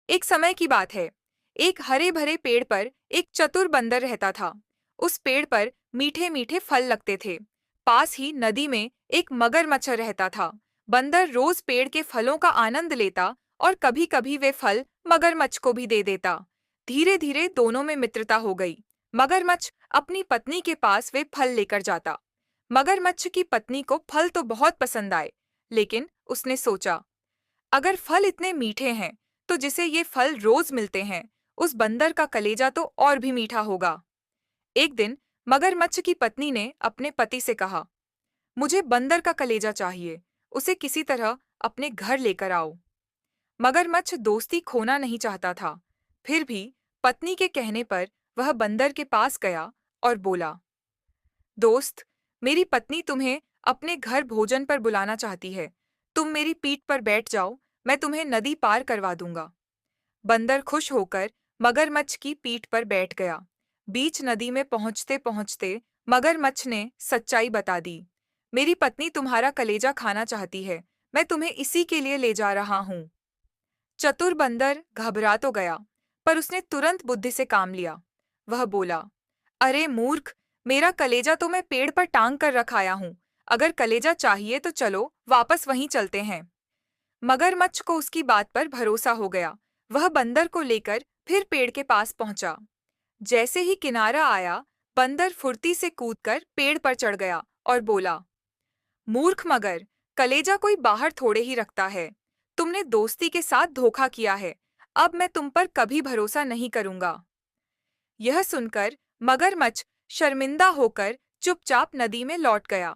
एक समय की बात है। एक हरे भरे पेड़ पर एक चतुर बंदर रहता था। उस पेड़ पर मीठे मीठे फल लगते थे। पास ही नदी में एक मगरमच्छ रहता था। बंदर रोज पेड़ के फलों का आनंद लेता और कभी कभी वे फल मगरमच्छ को भी दे देता। धीरे धीरे दोनों में मित्रता हो गई। मगरमच्छ अपनी पत्नी के पास वे फल लेकर जाता। मगरमच्छ की पत्नी को फल तो बहुत पसंद आए, लेकिन उसने सोचा, अगर फल इतने मीठे हैं तो जिसे ये फल रोज मिलते हैं, उस बंदर का कलेजा तो और भी मीठा होगा। एक दिन मगरमच्छ की पत्नी ने अपने पति से कहा, मुझे बंदर का कलेजा चाहिए, उसे किसी तरह अपने घर लेकर आओ। मगरमच्छ दोस्ती खोना नहीं चाहता था। फिर भी पत्नी के कहने पर वह बंदर के पास गया और बोला, दोस्त, मेरी पत्नी तुम्हें अपने घर भोजन पर बुलाना चाहती है। तुम मेरी पीठ पर बैठ जाओ, मैं तुम्हें नदी पार करवा दूंगा। बंदर खुश होकर मगरमच्छ की पीठ पर बैठ गया। बीच नदी में पहुंचते पहुंचते मगरमच्छ ने सच्चाई बता दी। मेरी पत्नी तुम्हारा कलेजा खाना चाहती है, मैं तुम्हें इसी के लिए ले जा रहा हूँ। चतुर बंदर घबरा तो गया, पर उसने तुरंत बुद्धि से काम लिया। वह बोला, अरे मूर्ख, मेरा कलेजा तो मैं पेड़ पर टांग कर रखाया हूँ। अगर कलेजा चाहिए तो चलो वापस वहीं चलते हैं। मगरमच्छ को उसकी बात पर भरोसा हो गया। वह बंदर को लेकर फिर पेड़ के पास पहुंचा। जैसे ही किनारा आया, बंदर फुर्ती से कूदकर पेड़ पर चढ़ गया और बोला, मूर्ख मगर, कलेजा कोई बाहर थोड़े ही रखता है। तुमने दोस्ती के साथ धोखा किया है। अब मैं तुम पर कभी भरोसा नहीं करूंगा। यह सुनकर मगरमच्छ शर्मिंदा होकर चुपचाप नदी में लौट गया।